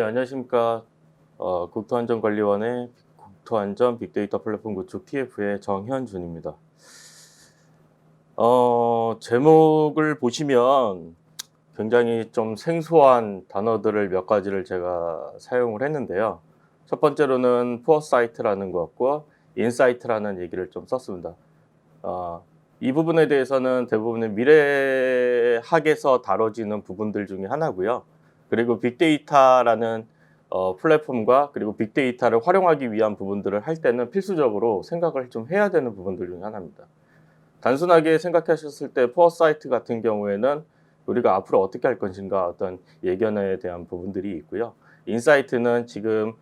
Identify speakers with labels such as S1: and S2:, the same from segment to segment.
S1: 안녕하십니까. 국토안전관리원의 국토안전 빅데이터 플랫폼 구축 TF의 정현준입니다. 제목을 보시면 굉장히 좀 생소한 단어들을 몇 가지를 제가 사용을 했는데요. 첫 번째로는 포어사이트라는 것과 인사이트라는 얘기를 좀 썼습니다. 이 부분에 대해서는 대부분의 미래학에서 다뤄지는 부분들 중에 하나고요. 그리고 빅데이터라는 플랫폼과 그리고 빅데이터를 활용하기 위한 부분들을 할 때는 필수적으로 생각을 좀 해야 되는 부분들 중에 하나입니다. 단순하게 생각하셨을 때 포어사이트 같은 경우에는 우리가 앞으로 어떻게 할 것인가 어떤 예견에 대한 부분들이 있고요. 인사이트는 지금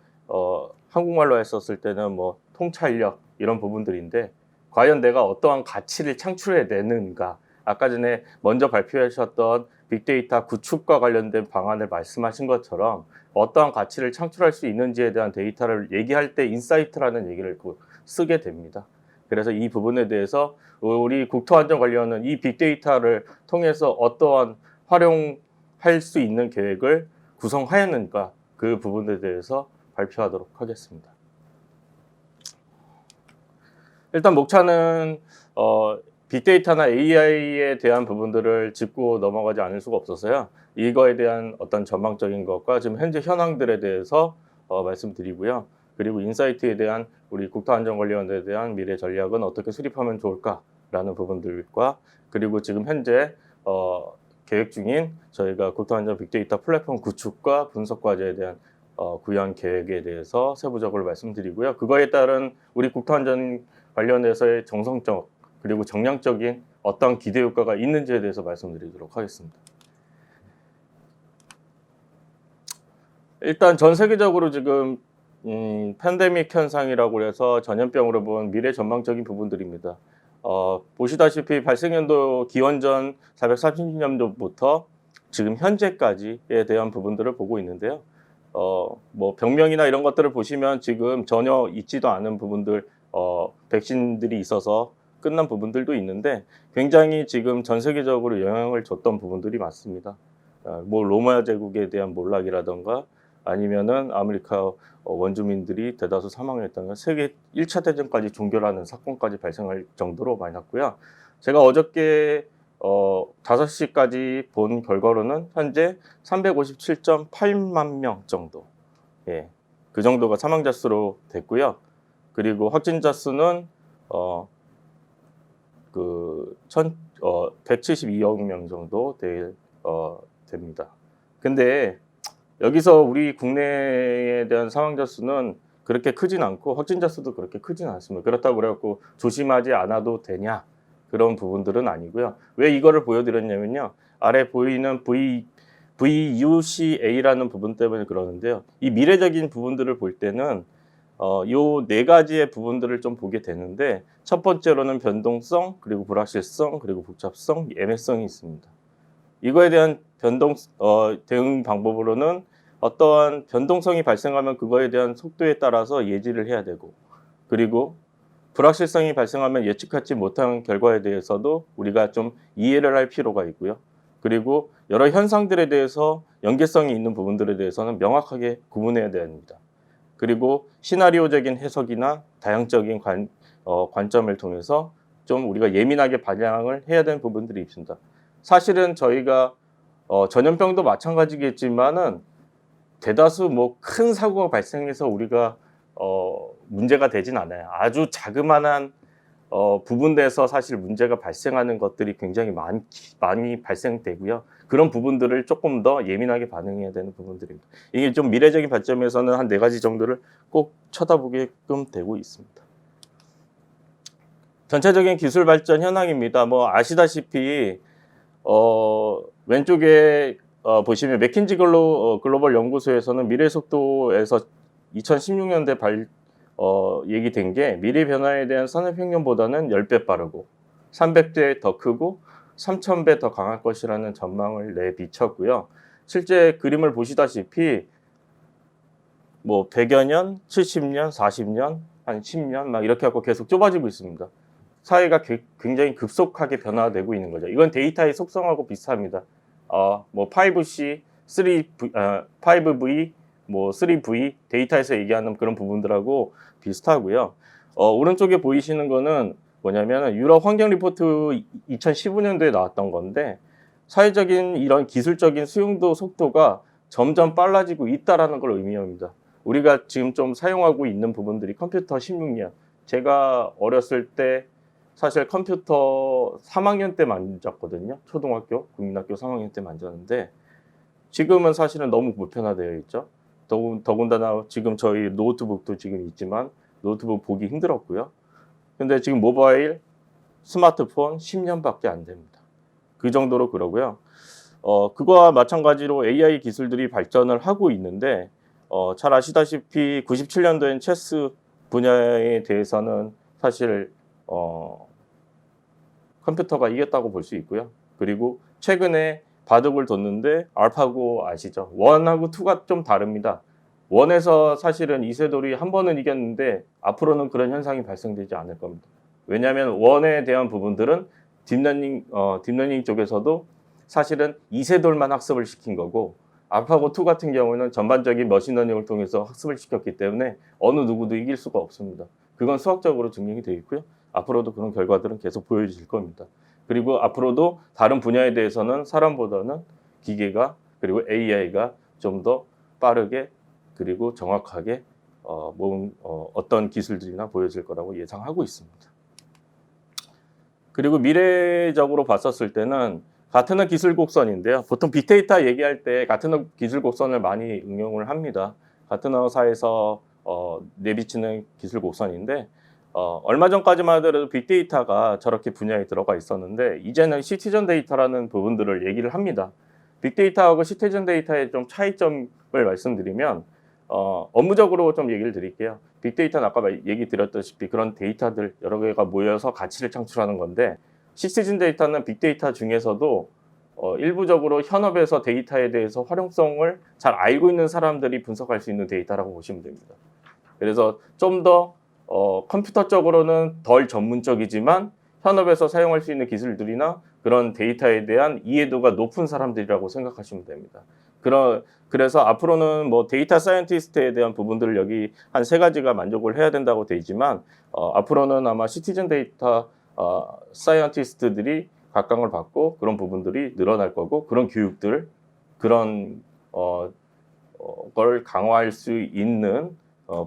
S1: 한국말로 했었을 때는 뭐 통찰력 이런 부분들인데 과연 내가 어떠한 가치를 창출해내는가. 아까 전에 먼저 발표하셨던 빅데이터 구축과 관련된 방안을 말씀하신 것처럼 어떠한 가치를 창출할 수 있는지에 대한 데이터를 얘기할 때 인사이트라는 얘기를 쓰게 됩니다. 그래서 이 부분에 대해서 우리 국토안전관리원은 이 빅데이터를 통해서 어떠한 활용할 수 있는 계획을 구성하였는가 그 부분에 대해서 발표하도록 하겠습니다. 일단 목차는 빅데이터나 AI에 대한 부분들을 짚고 넘어가지 않을 수가 없어서요. 이거에 대한 어떤 전망적인 것과 지금 현재 현황들에 대해서 말씀드리고요. 그리고 인사이트에 대한 우리 국토안전관리원에 대한 미래 전략은 어떻게 수립하면 좋을까라는 부분들과 그리고 지금 현재 계획 중인 저희가 국토안전 빅데이터 플랫폼 구축과 분석 과제에 대한 구현 계획에 대해서 세부적으로 말씀드리고요. 그거에 따른 우리 국토안전 관련해서의 정성적 그리고 정량적인 어떤 기대 효과가 있는지에 대해서 말씀드리도록 하겠습니다. 일단 전 세계적으로 지금 팬데믹 현상이라고 해서 전염병으로 본 미래 전망적인 부분들입니다. 보시다시피 발생연도 기원전 430년도부터 지금 현재까지에 대한 부분들을 보고 있는데요. 뭐 병명이나 이런 것들을 보시면 지금 전혀 있지도 않은 부분들, 백신들이 있어서 끝난 부분들도 있는데 굉장히 지금 전 세계적으로 영향을 줬던 부분들이 많습니다. 뭐 로마 제국에 대한 몰락이라던가 아니면은 아메리카 원주민들이 대다수 사망했다는 세계 1차 대전까지 종결하는 사건까지 발생할 정도로 많았고요. 제가 어저께 5시까지 본 결과로는 현재 357.8만 명 정도, 그 정도가 사망자 수로 됐고요. 그리고 확진자 수는 172억 명 정도 됩니다. 근데 여기서 우리 국내에 대한 사망자 수는 그렇게 크진 않고 확진자 수도 그렇게 크진 않습니다. 그렇다고 그래갖고 조심하지 않아도 되냐? 그런 부분들은 아니고요. 왜 이거를 보여드렸냐면요. 아래 보이는 VUCA라는 부분 때문에 그러는데요. 이 미래적인 부분들을 볼 때는 요 네 가지의 부분들을 좀 보게 되는데 첫 번째로는 변동성, 그리고 불확실성, 그리고 복잡성, 애매성이 있습니다. 이거에 대한 대응 방법으로는 어떠한 변동성이 발생하면 그거에 대한 속도에 따라서 예지를 해야 되고 그리고 불확실성이 발생하면 예측하지 못한 결과에 대해서도 우리가 좀 이해를 할 필요가 있고요. 그리고 여러 현상들에 대해서 연계성이 있는 부분들에 대해서는 명확하게 구분해야 됩니다. 그리고 시나리오적인 해석이나 다양적인 관점을 통해서 좀 우리가 예민하게 반영을 해야 되는 부분들이 있습니다. 사실은 저희가 전염병도 마찬가지겠지만은 대다수 뭐 큰 사고가 발생해서 우리가 문제가 되진 않아요. 아주 자그마한 부분에서 사실 문제가 발생하는 것들이 굉장히 많이 발생되고요. 그런 부분들을 조금 더 예민하게 반응해야 되는 부분들입니다. 이게 좀 미래적인 관점에서는 한 4가지 정도를 꼭 쳐다보게끔 되고 있습니다. 전체적인 기술 발전 현황입니다. 뭐 아시다시피 왼쪽에 보시면 맥킨지 글로벌 연구소에서는 미래 속도에서 2016년대 얘기된 게 미래 변화에 대한 산업혁명보다는 10배 빠르고 300배 더 크고 3000배 더 강할 것이라는 전망을 내비쳤고요. 실제 그림을 보시다시피 뭐 100여 년, 70년, 40년, 한 10년 막 이렇게 하고 계속 좁아지고 있습니다. 사회가 굉장히 급속하게 변화되고 있는 거죠. 이건 데이터의 속성하고 비슷합니다. 뭐 5C, 5V, 뭐 3V 데이터에서 얘기하는 그런 부분들하고 비슷하고요. 오른쪽에 보이시는 거는 뭐냐면 유럽 환경 리포트 2015년도에 나왔던 건데 사회적인 이런 기술적인 수용도 속도가 점점 빨라지고 있다라는 걸 의미합니다. 우리가 지금 좀 사용하고 있는 부분들이 컴퓨터 16년. 제가 어렸을 때 사실 컴퓨터 3학년 때 만졌거든요. 초등학교, 국민학교 3학년 때 만졌는데 지금은 사실은 너무 보편화되어 있죠. 더군다나 지금 저희 노트북도 지금 있지만 노트북 보기 힘들었고요. 근데 지금 모바일, 스마트폰 10년밖에 안 됩니다. 그 정도로 그러고요. 그거와 마찬가지로 AI 기술들이 발전을 하고 있는데 잘 아시다시피 97년도엔 체스 분야에 대해서는 사실 컴퓨터가 이겼다고 볼 수 있고요. 그리고 최근에 바둑을 뒀는데 알파고 아시죠? 1하고 2가 좀 다릅니다. 1에서 사실은 이세돌이 한 번은 이겼는데 앞으로는 그런 현상이 발생되지 않을 겁니다. 왜냐하면 1에 대한 부분들은 딥러닝 쪽에서도 사실은 이세돌만 학습을 시킨 거고 알파고 2 같은 경우는 전반적인 머신러닝을 통해서 학습을 시켰기 때문에 어느 누구도 이길 수가 없습니다. 그건 수학적으로 증명이 되어 있고요. 앞으로도 그런 결과들은 계속 보여질 겁니다. 그리고 앞으로도 다른 분야에 대해서는 사람보다는 기계가 그리고 AI가 좀 더 빠르게 그리고 정확하게 어떤 기술들이나 보여질 거라고 예상하고 있습니다. 그리고 미래적으로 봤었을 때는 가트너 기술 곡선인데요. 보통 빅데이터 얘기할 때 가트너 기술 곡선을 많이 응용을 합니다. 가트너사에서 내비치는 기술 곡선인데 얼마 전까지만 하더라도 빅데이터가 저렇게 분야에 들어가 있었는데 이제는 시티즌 데이터라는 부분들을 얘기를 합니다. 빅데이터하고 시티즌 데이터의 좀 차이점을 말씀드리면 업무적으로 좀 얘기를 드릴게요. 빅데이터는 아까 얘기 드렸다시피 그런 데이터들 여러 개가 모여서 가치를 창출하는 건데 시티즌 데이터는 빅데이터 중에서도 일부적으로 현업에서 데이터에 대해서 활용성을 잘 알고 있는 사람들이 분석할 수 있는 데이터라고 보시면 됩니다. 그래서 좀 더 컴퓨터적으로는 덜 전문적이지만 현업에서 사용할 수 있는 기술들이나 그런 데이터에 대한 이해도가 높은 사람들이라고 생각하시면 됩니다. 그래서 앞으로는 뭐 데이터 사이언티스트에 대한 부분들을 여기 한 3가지가 만족을 해야 된다고 돼 있지만 앞으로는 아마 시티즌 데이터 사이언티스트들이 각광을 받고 그런 부분들이 늘어날 거고 그런 교육들 그런 걸 강화할 수 있는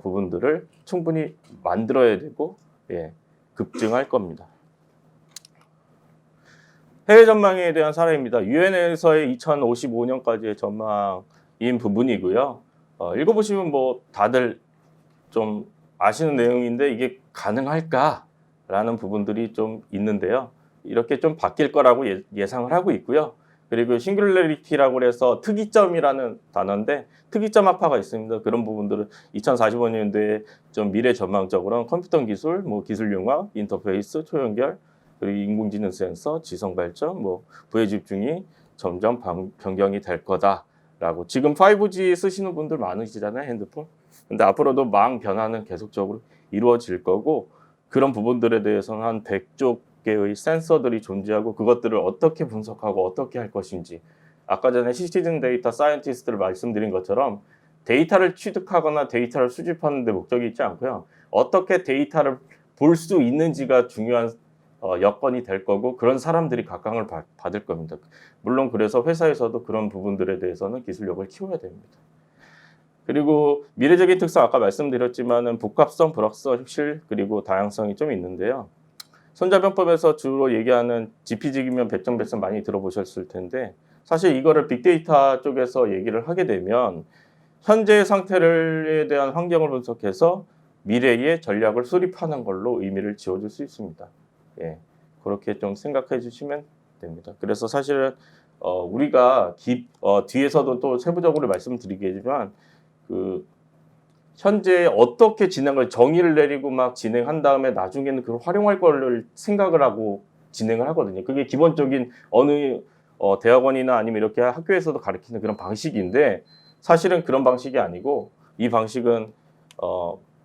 S1: 부분들을 충분히 만들어야 되고 급증할 겁니다. 해외 전망에 대한 사례입니다. 유엔에서의 2055년까지의 전망인 부분이고요. 읽어보시면 뭐 다들 좀 아시는 내용인데 이게 가능할까라는 부분들이 좀 있는데요. 이렇게 좀 바뀔 거라고 예상을 하고 있고요. 그리고 싱귤러리티라고 해서 특이점이라는 단어인데 특이점 학파가 있습니다. 그런 부분들은 2045년도에 좀 미래 전망적으로는 컴퓨터 기술, 뭐 기술 융합, 인터페이스, 초연결, 그리고 인공지능 센서, 지성 발전, 뭐 부의 집중이 점점 변경이 될 거다라고. 지금 5G 쓰시는 분들 많으시잖아요, 핸드폰. 근데 앞으로도 망 변화는 계속적으로 이루어질 거고 그런 부분들에 대해서는 한 100조 개의 센서들이 존재하고 그것들을 어떻게 분석하고 어떻게 할 것인지 아까 전에 시티즌 데이터 사이언티스트를 말씀드린 것처럼 데이터를 취득하거나 데이터를 수집하는 데 목적이 있지 않고요. 어떻게 데이터를 볼 수 있는지가 중요한 여건이 될 거고 그런 사람들이 각광을 받을 겁니다. 물론 그래서 회사에서도 그런 부분들에 대해서는 기술력을 키워야 됩니다. 그리고 미래적인 특성 아까 말씀드렸지만은 복합성, 불확성, 실 그리고 다양성이 좀 있는데요. 손자병법에서 주로 얘기하는 지피지기면 배점배선 많이 들어보셨을 텐데 사실 이거를 빅데이터 쪽에서 얘기를 하게 되면 현재의 상태에 대한 환경을 분석해서 미래의 전략을 수립하는 걸로 의미를 지어줄 수 있습니다. 그렇게 좀 생각해 주시면 됩니다. 그래서 사실은 우리가 뒤에서도 또 세부적으로 말씀드리겠지만 현재 어떻게 정의를 내리고 막 진행한 다음에 나중에는 그걸 활용할 거를 생각을 하고 진행을 하거든요. 그게 기본적인 어느 대학원이나 아니면 이렇게 학교에서도 가르치는 그런 방식인데 사실은 그런 방식이 아니고 이 방식은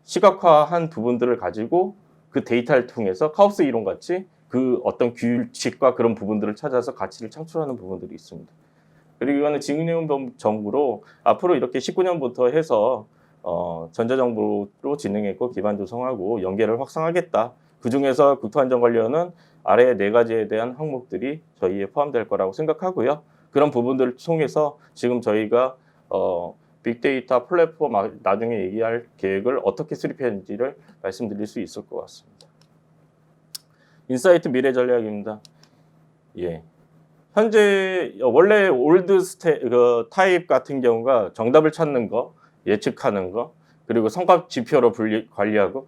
S1: 시각화한 부분들을 가지고 그 데이터를 통해서 카오스 이론 같이 그 어떤 규칙과 그런 부분들을 찾아서 가치를 창출하는 부분들이 있습니다. 그리고 이거는 진흥 정부로 앞으로 이렇게 19년부터 해서 전자정부로 진행했고 기반 조성하고 연계를 확산하겠다. 그중에서 국토안전 관련은 아래 4가지에 대한 항목들이 저희에 포함될 거라고 생각하고요. 그런 부분들을 통해서 지금 저희가 빅데이터 플랫폼 나중에 얘기할 계획을 어떻게 수립했는지를 말씀드릴 수 있을 것 같습니다. 인사이트 미래 전략입니다. 예. 현재 원래 올드 타입 같은 경우가 정답을 찾는 거, 예측하는 거, 그리고 성과 지표로 관리하고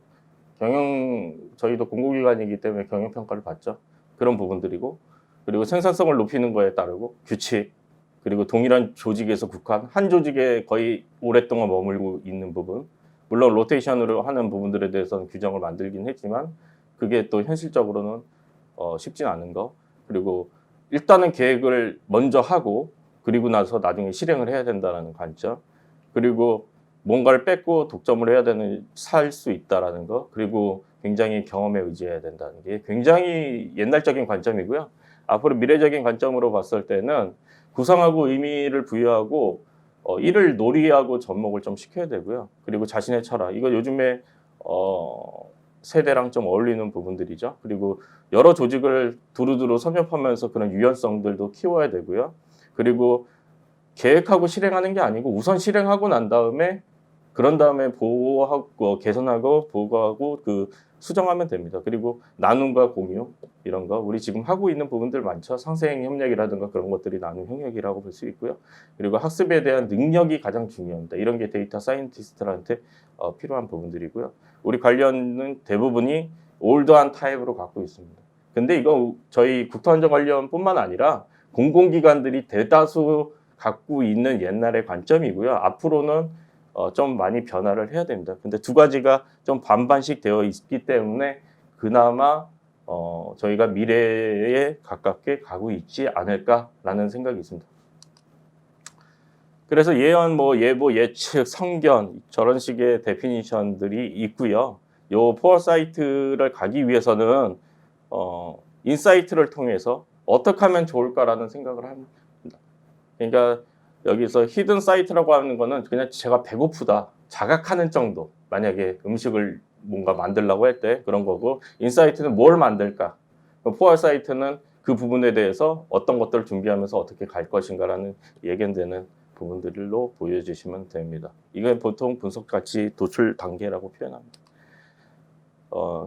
S1: 저희도 공공기관이기 때문에 경영평가를 받죠. 그런 부분들이고, 그리고 생산성을 높이는 거에 따르고 규칙, 그리고 동일한 조직에서 국한, 한 조직에 거의 오랫동안 머물고 있는 부분, 물론 로테이션으로 하는 부분들에 대해서는 규정을 만들긴 했지만 그게 또 현실적으로는 쉽진 않은 거, 그리고 일단은 계획을 먼저 하고 그리고 나서 나중에 실행을 해야 된다는 관점, 그리고 뭔가를 뺏고 독점을 해야 되는 살 수 있다라는 거, 그리고 굉장히 경험에 의지해야 된다는 게 굉장히 옛날적인 관점이고요. 앞으로 미래적인 관점으로 봤을 때는 구상하고 의미를 부여하고 이를 놀이하고 접목을 좀 시켜야 되고요. 그리고 자신의 철학, 이거 요즘에 세대랑 좀 어울리는 부분들이죠. 그리고 여러 조직을 두루두루 섭렵하면서 그런 유연성들도 키워야 되고요. 그리고 계획하고 실행하는 게 아니고 우선 실행하고 난 다음에 그런 다음에 보호하고 개선하고 보고하고 수정하면 됩니다. 그리고 나눔과 공유 이런 거 우리 지금 하고 있는 부분들 많죠. 상생 협력이라든가 그런 것들이 나눔 협력이라고 볼 수 있고요. 그리고 학습에 대한 능력이 가장 중요합니다. 이런 게 데이터 사이언티스트들한테 필요한 부분들이고요. 우리 관련은 대부분이 올드한 타입으로 갖고 있습니다. 근데 이거 저희 국토안전 관련뿐만 아니라 공공기관들이 대다수 갖고 있는 옛날의 관점이고요. 앞으로는 좀 많이 변화를 해야 됩니다. 근데 2가지가 좀 반반씩 되어 있기 때문에 그나마 저희가 미래에 가깝게 가고 있지 않을까라는 생각이 있습니다. 그래서 예언, 예보, 예측, 성견 저런 식의 데피니션들이 있고요. 요 포어사이트를 가기 위해서는 인사이트를 통해서 어떻게 하면 좋을까라는 생각을 합니다. 그러니까 여기서 히든 사이트라고 하는 거는 그냥 제가 배고프다 자각하는 정도, 만약에 음식을 뭔가 만들려고 할 때 그런 거고, 인사이트는 뭘 만들까, 포괄 사이트는 그 부분에 대해서 어떤 것들을 준비하면서 어떻게 갈 것인가라는 예견되는 부분들로 보여주시면 됩니다. 이게 보통 분석 가치 도출 단계라고 표현합니다.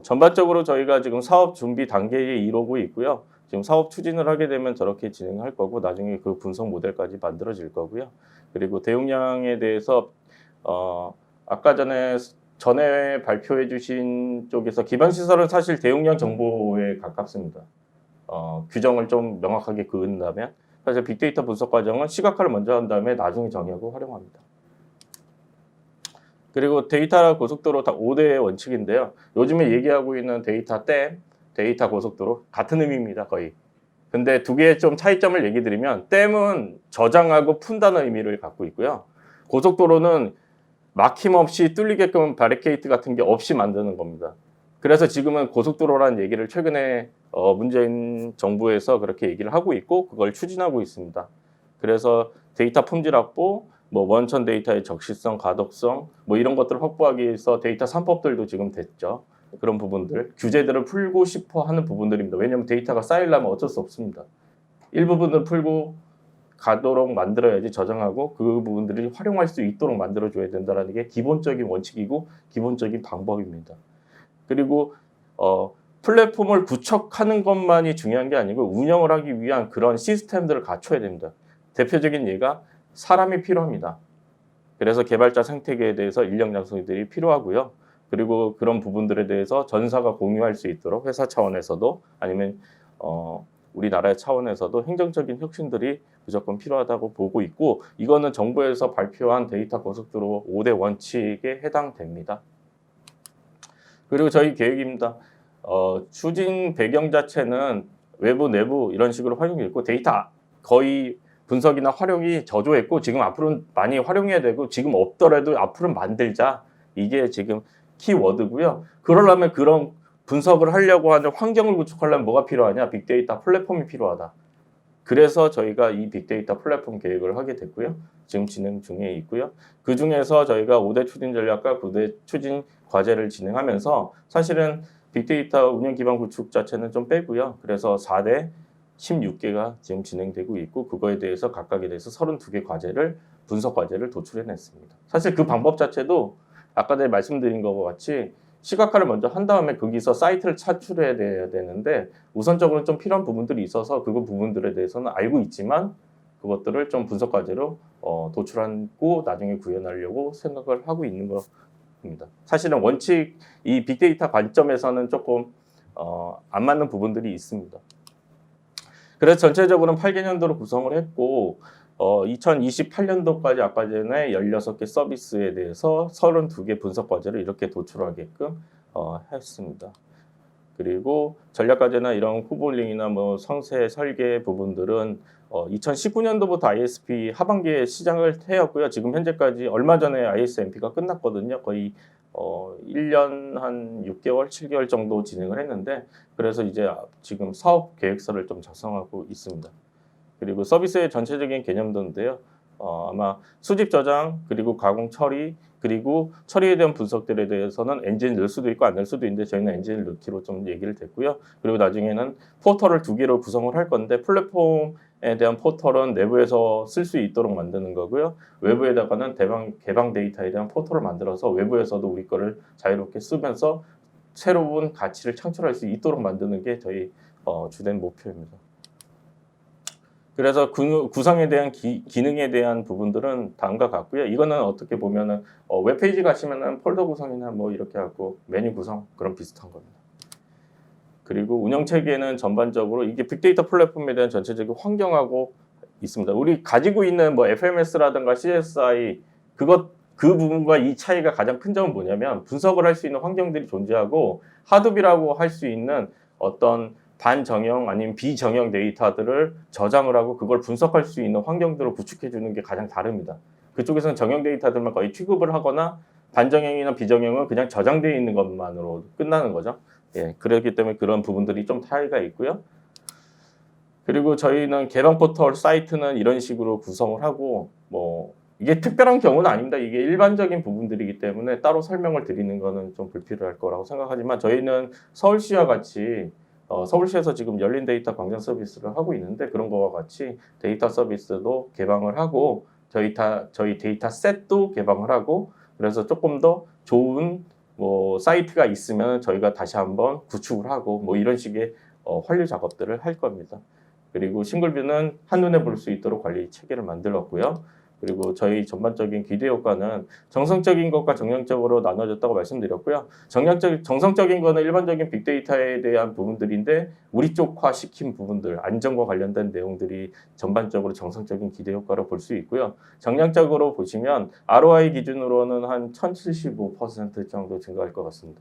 S1: 전반적으로 저희가 지금 사업 준비 단계에 이르고 있고요. 지금 사업 추진을 하게 되면 저렇게 진행할 거고 나중에 그 분석 모델까지 만들어질 거고요. 그리고 대용량에 대해서 아까 전에 발표해 주신 쪽에서 기반 시설은 사실 대용량 정보에 가깝습니다. 규정을 좀 명확하게 그은다면, 사실 빅데이터 분석 과정은 시각화를 먼저 한 다음에 나중에 정의하고 활용합니다. 그리고 데이터 고속도로 다 5대의 원칙인데요. 요즘에 얘기하고 있는 데이터 댐, 데이터 고속도로 같은 의미입니다, 거의. 근데 2개의 좀 차이점을 얘기 드리면, 댐은 저장하고 푼다는 의미를 갖고 있고요. 고속도로는 막힘없이 뚫리게끔 바리케이트 같은 게 없이 만드는 겁니다. 그래서 지금은 고속도로라는 얘기를 최근에 문재인 정부에서 그렇게 얘기를 하고 있고 그걸 추진하고 있습니다. 그래서 데이터 품질 확보, 원천 데이터의 적시성, 가독성 이런 것들을 확보하기 위해서 데이터 3법들도 지금 됐죠. 그런 부분들, 규제들을 풀고 싶어 하는 부분들입니다. 왜냐하면 데이터가 쌓이려면 어쩔 수 없습니다. 일부분을 풀고 가도록 만들어야지, 저장하고 그 부분들을 활용할 수 있도록 만들어줘야 된다는 게 기본적인 원칙이고 기본적인 방법입니다. 그리고 플랫폼을 구축하는 것만이 중요한 게 아니고 운영을 하기 위한 그런 시스템들을 갖춰야 됩니다. 대표적인 예가 사람이 필요합니다. 그래서 개발자 생태계에 대해서 인력 양성들이 필요하고요. 그리고 그런 부분들에 대해서 전사가 공유할 수 있도록 회사 차원에서도 아니면 우리나라의 차원에서도 행정적인 혁신들이 무조건 필요하다고 보고 있고, 이거는 정부에서 발표한 데이터 고속도로 5대 원칙에 해당됩니다. 그리고 저희 계획입니다. 추진 배경 자체는 외부, 내부 이런 식으로 활용이 있고, 데이터 거의 분석이나 활용이 저조했고 지금 앞으로는 많이 활용해야 되고, 지금 없더라도 앞으로는 만들자, 이게 지금 키워드고요. 그러려면 그런 분석을 하려고 하는 환경을 구축하려면 뭐가 필요하냐? 빅데이터 플랫폼이 필요하다. 그래서 저희가 이 빅데이터 플랫폼 계획을 하게 됐고요. 지금 진행 중에 있고요. 그 중에서 저희가 5대 추진 전략과 9대 추진 과제를 진행하면서 사실은 빅데이터 운영 기반 구축 자체는 좀 빼고요. 그래서 4대 16개가 지금 진행되고 있고 그거에 대해서 각각에 대해서 32개 과제를 분석 과제를 도출해냈습니다. 사실 그 방법 자체도 아까 전에 말씀드린 것과 같이 시각화를 먼저 한 다음에 거기서 사이트를 차출해야 되는데 우선적으로 좀 필요한 부분들이 있어서 그 부분들에 대해서는 알고 있지만 그것들을 좀 분석 과제로 도출하고 나중에 구현하려고 생각을 하고 있는 겁니다. 사실은 원칙 이 빅데이터 관점에서는 조금 안 맞는 부분들이 있습니다. 그래서 전체적으로는 8개년도로 구성을 했고 2028년도까지 아까 전에 16개 서비스에 대해서 32개 분석 과제를 이렇게 도출하게끔 했습니다. 그리고 전략과제나 이런 후보링이나 뭐 성세 설계 부분들은 2019년도부터 ISP 하반기에 시작을 해왔고요. 지금 현재까지 얼마 전에 ISMP가 끝났거든요. 거의 1년 한 6개월, 7개월 정도 진행을 했는데 그래서 이제 지금 사업 계획서를 좀 작성하고 있습니다. 그리고 서비스의 전체적인 개념도인데요. 아마 수집 저장 그리고 가공 처리 그리고 처리에 대한 분석들에 대해서는 엔진을 넣을 수도 있고 안 넣을 수도 있는데 저희는 엔진을 넣기로 좀 얘기를 됐고요. 그리고 나중에는 포털을 2개로 구성을 할 건데 플랫폼에 대한 포털은 내부에서 쓸 수 있도록 만드는 거고요. 외부에다가는 개방 데이터에 대한 포털을 만들어서 외부에서도 우리 거를 자유롭게 쓰면서 새로운 가치를 창출할 수 있도록 만드는 게 저희 주된 목표입니다. 그래서 구성에 대한 기능에 대한 부분들은 다음과 같고요. 이거는 어떻게 보면은 웹페이지 가시면은 폴더 구성이나 뭐 이렇게 하고 메뉴 구성 그런 비슷한 겁니다. 그리고 운영 체계는 전반적으로 이게 빅데이터 플랫폼에 대한 전체적인 환경하고 있습니다. 우리 가지고 있는 뭐 FMS라든가 CSI 그 부분과 이 차이가 가장 큰 점은 뭐냐면 분석을 할 수 있는 환경들이 존재하고 하드비라고 할 수 있는 어떤 반정형 아니면 비정형 데이터들을 저장을 하고 그걸 분석할 수 있는 환경들을 구축해 주는 게 가장 다릅니다. 그쪽에서는 정형 데이터들만 거의 취급을 하거나 반정형이나 비정형은 그냥 저장되어 있는 것만으로 끝나는 거죠. 예, 그렇기 때문에 그런 부분들이 좀 차이가 있고요. 그리고 저희는 개방 포털 사이트는 이런 식으로 구성을 하고 뭐 이게 특별한 경우는 아닙니다. 이게 일반적인 부분들이기 때문에 따로 설명을 드리는 거는 좀 불필요할 거라고 생각하지만 저희는 서울시와 같이 서울시에서 지금 열린 데이터 광장 서비스를 하고 있는데 그런 거와 같이 데이터 서비스도 개방을 하고 저희 데이터 셋도 개방을 하고 그래서 조금 더 좋은 뭐 사이트가 있으면 저희가 다시 한번 구축을 하고 뭐 이런 식의 환류 작업들을 할 겁니다. 그리고 싱글뷰는 한눈에 볼 수 있도록 관리 체계를 만들었고요. 그리고 저희 전반적인 기대 효과는 정성적인 것과 정량적으로 나눠졌다고 말씀드렸고요. 정성적인 거는 일반적인 빅데이터에 대한 부분들인데 우리 쪽화 시킨 부분들, 안전과 관련된 내용들이 전반적으로 정성적인 기대 효과로 볼 수 있고요. 정량적으로 보시면 ROI 기준으로는 한 1075% 정도 증가할 것 같습니다.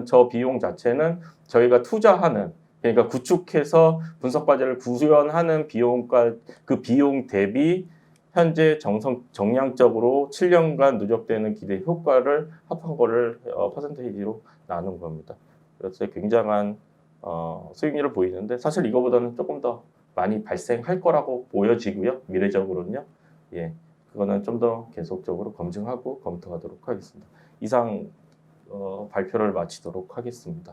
S1: 저 비용 자체는 저희가 투자하는 그러니까 구축해서 분석 과제를 구현하는 비용과 그 비용 대비 현재 정량적으로 7년간 누적되는 기대 효과를 합한 거를 퍼센테이지로 나눈 겁니다. 그래서 굉장한 수익률을 보이는데 사실 이거보다는 조금 더 많이 발생할 거라고 보여지고요. 미래적으로는요. 예, 그거는 좀 더 계속적으로 검증하고 검토하도록 하겠습니다. 이상 발표를 마치도록 하겠습니다.